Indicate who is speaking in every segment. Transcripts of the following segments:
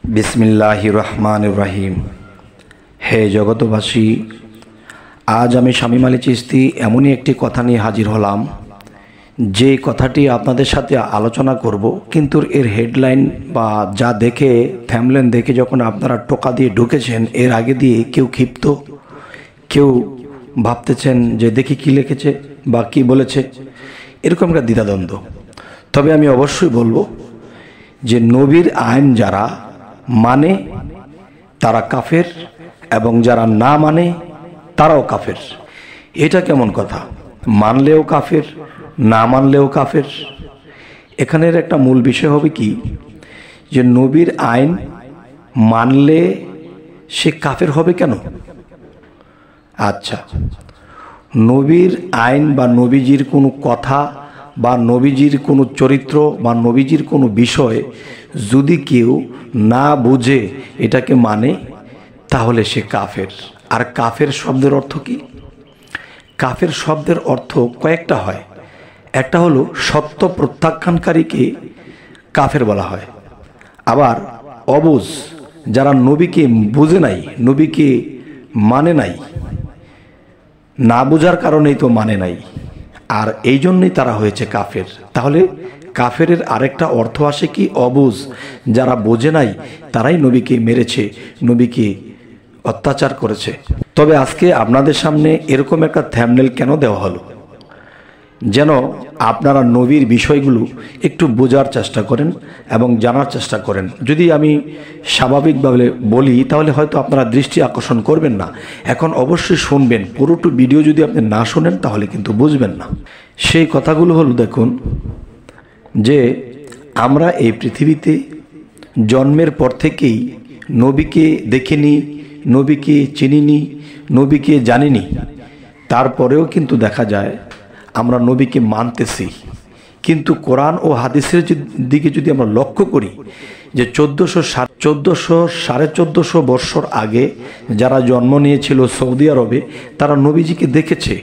Speaker 1: बिस्मिल्लाहिर रहमानिर रहीम। हे जगतबासी, आज আমি শামীম আলী চিশতি এমনই একটি কথা নিয়ে হাজির হলাম যে কথাটি আপনাদের সাথে আলোচনা করব, কিন্তু এর হেডলাইন বা যা দেখে থাম্বনেল দেখে যখন আপনারা টোকা দিয়ে ঢুকেছেন, এর আগে দিয়ে কেউ ক্ষিপ্ত, কেউ ভাবতেছেন যে দেখি কি লিখেছে বা কি বলেছে, এরকম একটা দ্বিধাদ্বন্দ্ব। তবে আমি অবশ্যই বলবো যে নবীর আইন যারা মানে তারা কাফের এবং যারা না মানে তারাও কাফের। এটা কেমন কথা? মানলেও কাফের, না মানলেও কাফের। এখানের একটা মূল বিষয় হবে কি, যে নবীর আইন মানলে সে কাফের হবে কেন? আচ্ছা, নবীর আইন বা নবীজির কোনো কথা বা নবীজির কোনো চরিত্র বা নবীজির কোনো বিষয় যদি কেউ না বুঝে এটাকে মানে, তাহলে সে কাফের। আর কাফের শব্দের অর্থ কি? কাফের শব্দের অর্থ কয়েকটা হয়। একটা হলো সত্য প্রত্যাখ্যানকারীকে কাফের বলা হয়। আবার অবুঝ, যারা নবীকে বুঝে নাই, নবীকে মানে নাই, না বোঝার কারণেই তো মানে নাই, আর এই জন্যই তারা হয়েছে কাফের। তাহলে কাফের আরেকটা অর্থ আসে কি? অবুঝ, যারা বোঝে নাই তারাই নবীকে মেরেছে, নবীকে অত্যাচার করেছে। তবে আজকে আপনাদের সামনে এরকম একটা থাম্বনেল কেন দেওয়া হলো? যেন আপনারা নবীর বিষয়গুলো একটু বোঝার চেষ্টা করেন এবং জানার চেষ্টা করেন। যদি আমি স্বাভাবিকভাবে বলি তাহলে হয়তো আপনারা দৃষ্টি আকর্ষণ করবেন না। এখন অবশ্যই শুনবেন, পুরোটা ভিডিও যদি আপনি না শোনেন তাহলে কিন্তু বুঝবেন না। সেই কথাগুলো হলো, দেখুন, যে আমরা এই পৃথিবীতে জন্মের পর থেকেই নবীকে দেখিনি, নবীকে চিনিনি, নবীকে জানিনি। তারপরেও কিন্তু দেখা যায় আমরা নবীকে মানতেছি। কিন্তু কোরআন ও হাদিসের দিকে যদি আমরা লক্ষ্য করি, যে 1400 বছর আগে যারা জন্ম নিয়েছিল সৌদি আরবে, তারা নবীজিকে দেখেছে।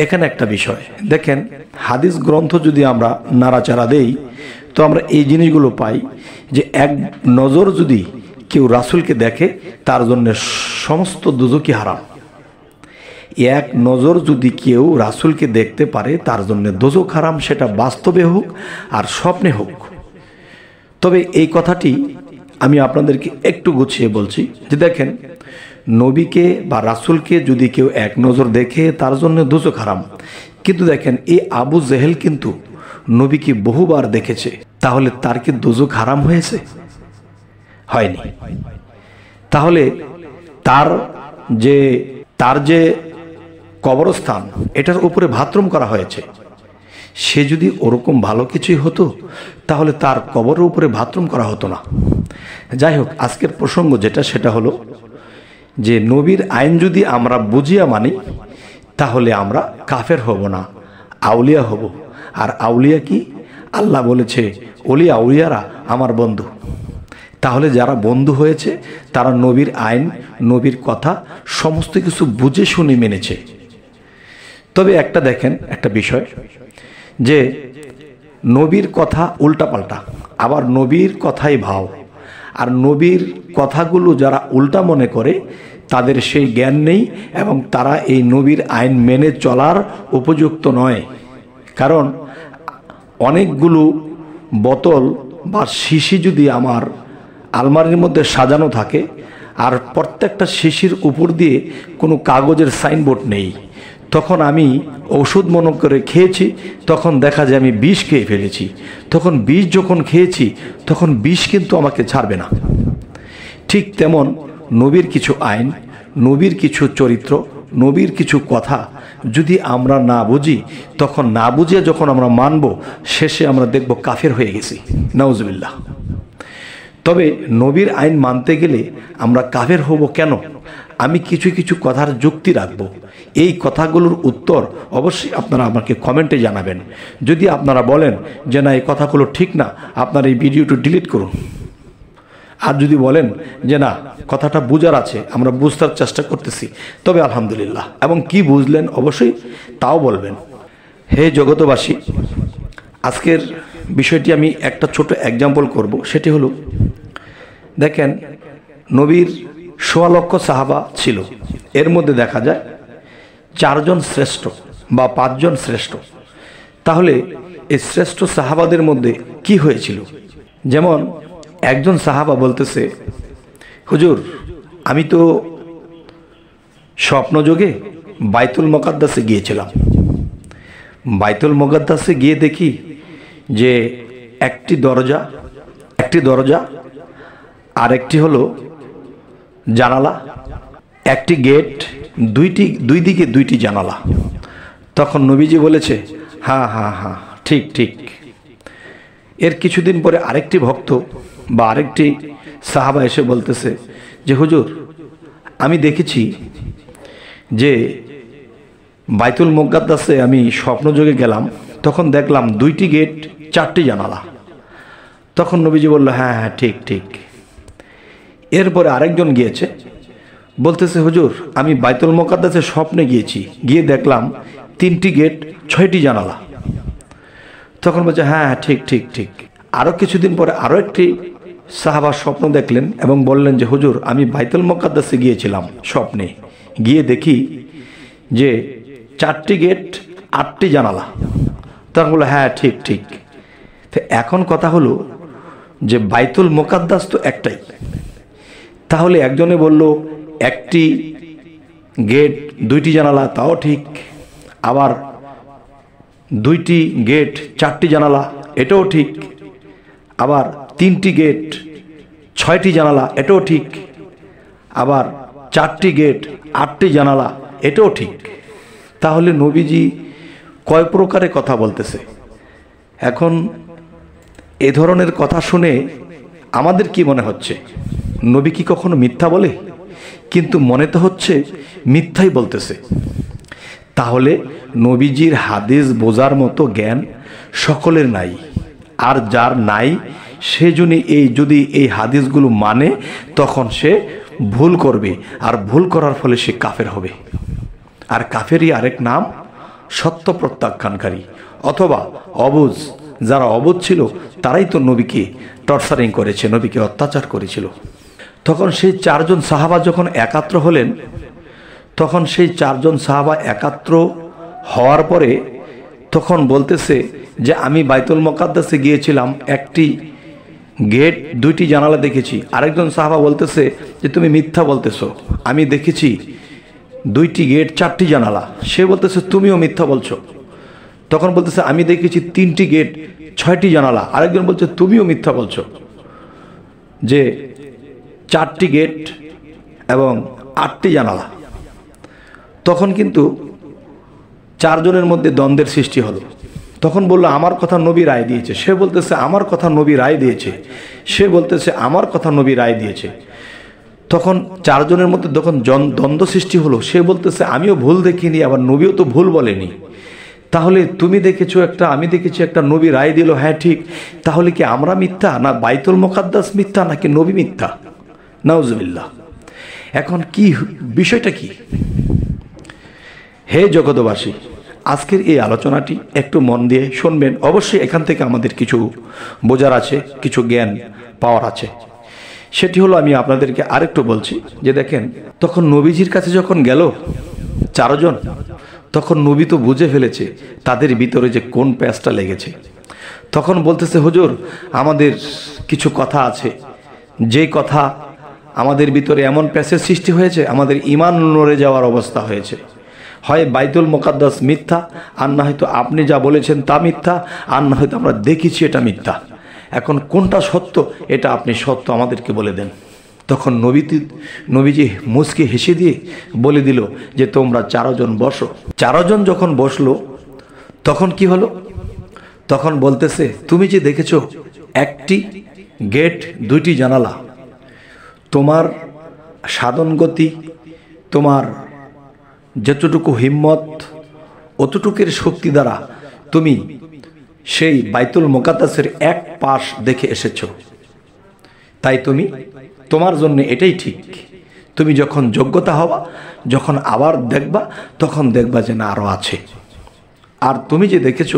Speaker 1: এখানে একটা বিষয় দেখেন, হাদিস গ্রন্থ যদি আমরা নাড়াচাড়া দেই তো আমরা এই জিনিসগুলো পাই, যে এক নজর যদি কেউ রাসূলকে দেখে তার জন্য সমস্ত দোজখই হারাম। এক নজর যদি কেউ রাসূলকে দেখতে পারে তার জন্য দোজখ হারাম, সেটা বাস্তবে হোক আর স্বপ্নে হোক। তবে এই কথাটি আমি আপনাদেরকে একটু গুছিয়ে বলছি, যে দেখেন, নবীকে বা রাসূলকে যদি কেউ এক নজর দেখে তার জন্য দোজখ হারাম। কিন্তু দেখেন, এই আবু জেহেল কিন্তু নবীকে বহুবার দেখেছে, তাহলে তার কি দোজখ হারাম হয়েছে? হয়নি। তাহলে তার যে কবরস্থান, এটার উপরে বাথরুম করা হয়েছে। সে যদি ওরকম ভালো কিছুই হতো তাহলে তার কবরের উপরে বাথরুম করা হতো না। যাই হোক, আজকের প্রসঙ্গ যেটা, সেটা হলো যে নবীর আইন যদি আমরা বুঝিয়া মানি তাহলে আমরা কাফের হব না, আউলিয়া হব। আর আউলিয়া কি? আল্লাহ বলেছে ওলি আউলিয়ারা আমার বন্ধু। তাহলে যারা বন্ধু হয়েছে তারা নবীর আইন, নবীর কথা সমস্ত কিছু বুঝে শুনে মেনেছে। তবে একটা দেখেন, একটা বিষয়, যে নবীর কথা উল্টাপাল্টা, আবার নবীর কথাই ভাও। আর নবীর কথাগুলো যারা উল্টা মনে করে তাদের সেই জ্ঞান নেই এবং তারা এই নবীর আইন মেনে চলার উপযুক্ত নয়। কারণ অনেকগুলো বোতল বা শিশি যদি আমার আলমারির মধ্যে সাজানো থাকে আর প্রত্যেকটা শিশির উপর দিয়ে কোনো কাগজের সাইনবোর্ড নেই, তখন আমি ওষুধ মনে করে খেয়েছি, তখন দেখা যায় আমি বিষ খেয়ে ফেলেছি। তখন বিষ যখন খেয়েছি তখন বিষ কিন্তু আমাকে ছাড়বে না। ঠিক তেমন নবীর কিছু আইন, নবীর কিছু চরিত্র, নবীর কিছু কথা যদি আমরা না বুঝি, তখন না বুঝিয়ে যখন আমরা মানব, শেষে আমরা দেখব কাফের হয়ে গেছি, নাউজুবিল্লাহ। তবে নবীর আইন মানতে গেলে আমরা কাফের হব কেন? আমি কিছু কিছু কথার যুক্তি রাখব। এই কথাগুলোর উত্তর অবশ্যই আপনারা আমাকে কমেন্টে জানাবেন। যদি আপনারা বলেন যে না, এই কথাগুলো ঠিক না, আপনার এই ভিডিওটি ডিলিট করুন। আর যদি বলেন যে না, কথাটা বোঝার আছে, আমরা বুঝতে চেষ্টা করতেছি, তবে আলহামদুলিল্লাহ। এবং কি বুঝলেন অবশ্যই তাও বলবেন। হে জগতবাসী, আজকের বিষয়টি আমি একটা ছোট এক্সাম্পল করব। সেটি হলো, দেখেন, নবীর ১৬ লক্ষ সাহাবা ছিল, এর মধ্যে দেখা যায় ৪ জন শ্রেষ্ঠ বা ৫ জন শ্রেষ্ঠ। তাহলে এই শ্রেষ্ঠ সাহাবাদের মধ্যে কি হয়েছিল? যেমন একজন সাহাবা বলতেছে, হুজুর, আমি তো স্বপ্নযোগে বাইতুল মুকাদ্দাসে গিয়েছিলাম। বাইতুল মুকাদ্দাসে গিয়ে দেখি যে একটি দরজা আর একটি হলো জানালা, একটি গেট, দুই দিকে দুইটি জানালা। তখন নবীজি বলেছে, হ্যাঁ হ্যাঁ হ্যাঁ, ঠিক ঠিক। এর কিছুদিন পরে আরেকটি ভক্ত বা আরেকটি সাহাবা এসে বলতেছে যে হুজুর, আমি দেখেছি যে বাইতুল মুকাদ্দাসে আমি স্বপ্নযোগে গেলাম, তখন দেখলাম 2টি গেট 4টি জানালা। তখন নবীজি বলল, হ্যাঁ হ্যাঁ, ঠিক ঠিক। এরপরে আরেকজন গিয়েছে, বলতেছে, হুজুর, আমি বাইতুল মুকাদ্দাসে স্বপ্নে গিয়েছি, গিয়ে দেখলাম 3টি গেট 6টি জানালা। তখন বলছে, হ্যাঁ হ্যাঁ, ঠিক ঠিক ঠিক। আরও কিছুদিন পরে আরও একটি সাহাবা স্বপ্ন দেখলেন এবং বললেন যে হুজুর, আমি বাইতুল মুকাদ্দাসে গিয়েছিলাম স্বপ্নে, গিয়ে দেখি যে 4টি গেট 8টি জানালা। তখন বললো, হ্যাঁ ঠিক ঠিক। তো এখন কথা হলো যে বাইতুল মুকাদ্দাস তো একটাই, তাহলে একজনে বলল একটি গেট 2টি জানালা, তাও ঠিক। আবার 2টি গেট 4টি জানালা, এটাও ঠিক। আবার 3টি গেট 6টি জানালা, এটাও ঠিক। আবার 4টি গেট 8টি জানালা, এটাও ঠিক। তাহলে নবীজি কয় প্রকারে কথা বলতেছে? এখন এ ধরনের কথা শুনে আমাদের কি মনে হচ্ছে? নবী কি কখনো মিথ্যা বলে? কিন্তু মনে তো হচ্ছে মিথ্যাই বলতেছে। তাহলে নবীজির হাদিস বোঝার মতো জ্ঞান সকলের নাই, আর যার নাই সে যদি এই হাদিসগুলো মানে, তখন সে ভুল করবে, আর ভুল করার ফলে সে কাফের হবে। আর কাফেরই আরেক নাম সত্য প্রত্যাখ্যানকারী অথবা অবুঝ। যারা অবুঝ ছিল তারাই তো নবীকে টর্চারিং করেছে, নবীকে অত্যাচার করেছিল। তখন সেই 4 জন সাহাবা যখন একাত্র হলেন, তখন সেই 4 জন সাহাবা একাত্র হওয়ার পরে তখন বলতেছে যে আমি বাইতুল মুকাদ্দাসে গিয়েছিলাম, একটি গেট 2টি জানালা দেখেছি। আরেকজন সাহাবা বলতেছে যে তুমি মিথ্যা বলতেছো, আমি দেখেছি 2টি গেট 4টি জানালা। সে বলতেছে তুমিও মিথ্যা বলছো। তখন বলতেছে আমি দেখেছি 3টি গেট 6টি জানালা। আরেকজন বলছে তুমিও মিথ্যা বলছো যে 4টি গেট এবং 8টি জানালা। তখন কিন্তু 4 জনের মধ্যে দ্বন্দ্বের সৃষ্টি হলো। তখন বললো আমার কথা নবী রায় দিয়েছে। সে বলতেছে আমার কথা নবী রায় দিয়েছে। সে বলতেছে আমার কথা নবী রায় দিয়েছে। তখন 4 জনের মধ্যে যখন দ্বন্দ্ব সৃষ্টি হলো, সে বলতেছে আমিও ভুল দেখিনি, আবার নবীও তো ভুল বলেনি। তাহলে তুমি দেখেছো একটা, আমি দেখেছি একটা, নবী রায় দিল, হ্যাঁ ঠিক। তাহলে কি আমরা মিথ্যা, না বাইতুল মুকাদ্দাস মিথ্যা, নাকি নবী মিথ্যা? নাউজুবিল্লাহ। এখন কি বিষয়টা কি? হে জগতবাসী, আজকের এই আলোচনাটি একটু মন দিয়ে শুনবেন। অবশ্যই এখান থেকে আমাদের কিছু বোঝার আছে, কিছু জ্ঞান পাওয়ার আছে। সেটি হলো, আমি আপনাদেরকে আরেকটু বলছি যে দেখেন, তখন নবীজির কাছে যখন গেল 4 জন, তখন নবী তো বুঝে ফেলেছে তাদের ভিতরে যে কোন প্যাঁচটা লেগেছে। তখন বলতেছে হুজুর, আমাদের কিছু কথা আছে, যে কথা আমাদের ভিতরে এমন প্যাঁচের সৃষ্টি হয়েছে, আমাদের ঈমান নড়ে যাওয়ার অবস্থা হয়েছে। হয় বাইতুল মুকাদ্দাস মিথ্যা, আর না হয়তো আপনি যা বলেছেন তা মিথ্যা, আর না হয়তো আমরা দেখেছি এটা মিথ্যা। এখন কোনটা সত্য, এটা আপনি সত্য আমাদেরকে বলে দেন। তখন নবীজি মুচকি হেসে দিয়ে বলে দিল যে তোমরা 4 জন বসো। 4 জন যখন বসলো, তখন কি হলো? তখন বলতেছে তুমি যে দেখেছো একটি গেট 2টি জানালা, তোমার সাধন গতি, তোমার যতটুকু হিম্মত, অতটুকের শক্তি দ্বারা তুমি সেই বাইতুল মুকাদ্দাসের এক পাশ দেখে এসেছো, তাই তোমার জন্য এটাই ঠিক। তুমি যখন যোগ্যতা হবা, যখন আবার দেখবা, তখন দেখবা যে না আরো আছে। আর তুমি যে দেখেছো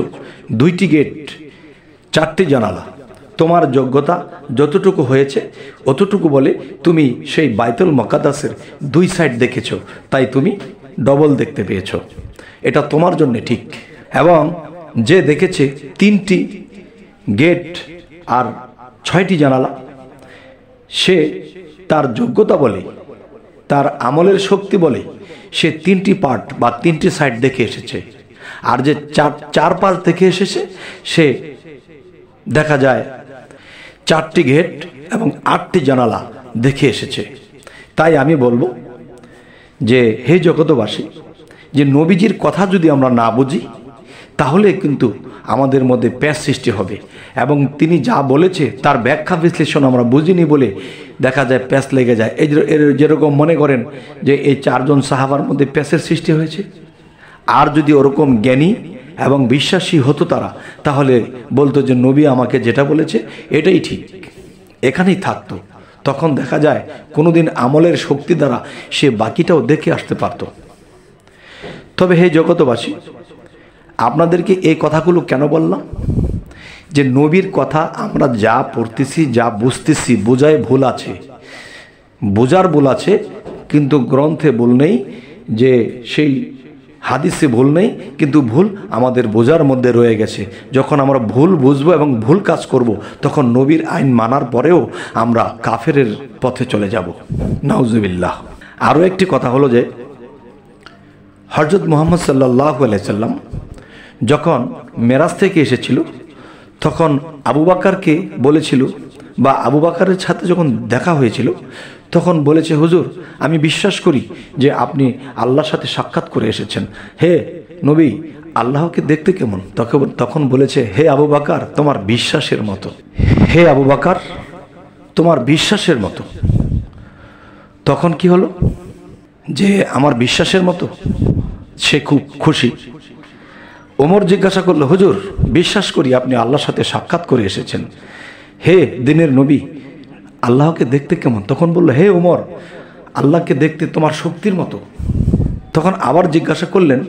Speaker 1: 2টি গেট 4টি জানালা, তোমার যোগ্যতা যতটুকু হয়েছে অতটুকু বলে তুমি সেই বাইতুল মুকাদ্দাসের 2 সাইড দেখেছো, তাই তুমি ডবল দেখতে পেয়েছো, এটা তোমার জন্য ঠিক। এবং যে দেখেছে 3টি গেট আর 6টি জানালা, সে তার যোগ্যতা বলে, তার আমলের শক্তি বলে সে 3টি পার্ট বা 3টি সাইড দেখে এসেছে। আর যে 4 দেখে এসেছে সে দেখা যায় 4টি গেট এবং 8টি জানালা দেখে এসেছে। তাই আমি বলবো যে হে জগতবাসী, যে নবীজির কথা যদি আমরা না বুঝি তাহলে কিন্তু আমাদের মধ্যে প্যাঁচ সৃষ্টি হবে, এবং তিনি যা বলেছে তার ব্যাখ্যা বিশ্লেষণ আমরা বুঝিনি বলে দেখা যায় প্যাঁচ লেগে যায়। যেরকম মনে করেন যে এই 4 জন সাহাবার মধ্যে প্যাঁচের সৃষ্টি হয়েছে, আর যদি ওরকম জ্ঞানী এবং বিশ্বাসী হতো তারা, তাহলে বলতো যে নবী আমাকে যেটা বলেছে এটাই ঠিক, এখানেই থাকতো। তখন দেখা যায় কোনোদিন আমলের শক্তি দ্বারা সে বাকিটাও দেখে আসতে পারত। তবে হে জগতবাসী, আপনাদেরকে এই কথাগুলো কেন বললাম? যে নবীর কথা আমরা যা পড়তেছি, যা বুঝতেছি, বোঝায় ভুল আছে, বোঝার ভুল আছে, কিন্তু গ্রন্থে ভুল নেই, যে সেই হাদিসে ভুল নেই, কিন্তু ভুল আমাদের বোঝার মধ্যে রয়ে গেছে। যখন আমরা ভুল বুঝবো এবং ভুল কাজ করব, তখন নবীর আইন মানার পরেও আমরা কাফেরের পথে চলে যাব। নাউজুবিল্লাহ। আরও একটি কথা হলো যে হযরত মুহাম্মদ সাল্লাল্লাহু আলাইহি সাল্লাম যখন মেরাজ থেকে এসেছিল, তখন আবু বকরকে বলেছিল, বা আবু বকরের সাথে যখন দেখা হয়েছিল তখন বলেছে, হুজুর আমি বিশ্বাস করি যে আপনি আল্লাহর সাথে সাক্ষাৎ করে এসেছেন, হে নবী আল্লাহকে দেখতে কেমন? তখন বলেছে, হে আবু বকর তোমার বিশ্বাসের মতো, হে আবু বকর তোমার বিশ্বাসের মতো। তখন কি হলো যে আমার বিশ্বাসের মতো, সে খুব খুশি। ওমর জিজ্ঞাসা করলো, হুজুর বিশ্বাস করি আপনি আল্লাহর সাথে সাক্ষাৎ করে এসেছেন, হে দিনের নবী আল্লাহকে দেখতে কেমন? তখন বলল, হে ওমর আল্লাহকে দেখতে তোমার শক্তির মতো। তখন আবার জিজ্ঞাসা করলেন,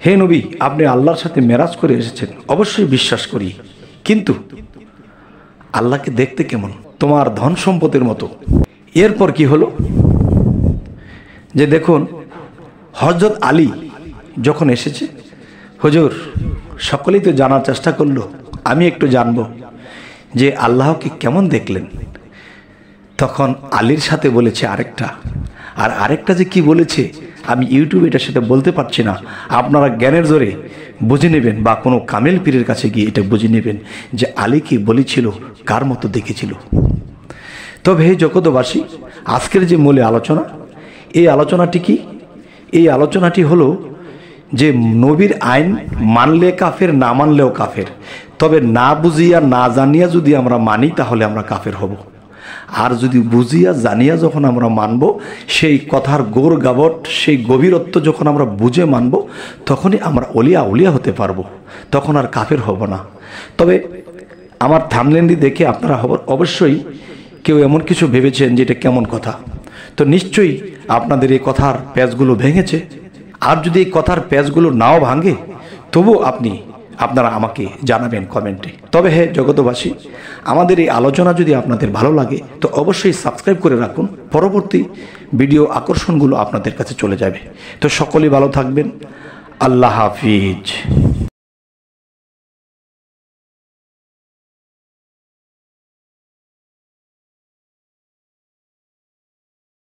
Speaker 1: হে নবী আপনি আল্লাহর সাথে মেরাজ করে এসেছেন, অবশ্যই বিশ্বাস করি, কিন্তু আল্লাহকে দেখতে কেমন? তোমার ধন সম্পদের মতো। এরপর কি হলো যে দেখুন হযরত আলী যখন এসেছে, হুজুর সকলেই তো জানার চেষ্টা করলো, আমি একটু জানবো যে আল্লাহকে কেমন দেখলেন। তখন আলীর সাথে বলেছে আরেকটা যে কি বলেছে আমি ইউটিউবে এটা সেটা বলতে পারছি না, আপনারা জ্ঞানের জোরে বুঝে নেবেন, বা কোনো কামেল পীরের কাছে গিয়ে এটা বুঝে নেবেন যে আলী কি বলেছিল, কার মতো দেখেছিল। তবে হে জগতবাসী, আজকের যে মূল আলোচনা, এই আলোচনাটি কি? এই আলোচনাটি হলো যে নবীর আইন মানলে কাফের, না মানলেও কাফের। তবে না বুঝিয়া না জানিয়া যদি আমরা মানি তাহলে আমরা কাফের হব, আর যদি বুঝিয়া জানিয়া যখন আমরা মানব, সেই কথার গোর গাবট, সেই গভীরত্ব যখন আমরা বুঝে মানব, তখনই আমরা অলিয়া হতে পারবো, তখন আর কাফের হব না। তবে আমার থাম্বনেলটি দেখে আপনারা অবশ্যই কেউ এমন কিছু ভেবেছেন যে এটা কেমন কথা, তো নিশ্চয়ই আপনাদের এই কথার প্যাচগুলো ভেঙেছে। আর যদি এই কথার প্যাচগুলো নাও ভাঙে, তবু আপনারা আমাকে জানাবেন কমেন্টে। তবে হে জগতবাসী, আমাদের এই আলোচনা যদি আপনাদের ভালো লাগে তো অবশ্যই সাবস্ক্রাইব করে রাখুন, পরবর্তী ভিডিও আকর্ষণগুলো আপনাদের কাছে চলে যাবে। তো সকলেই ভালো থাকবেন, আল্লাহ হাফিজ।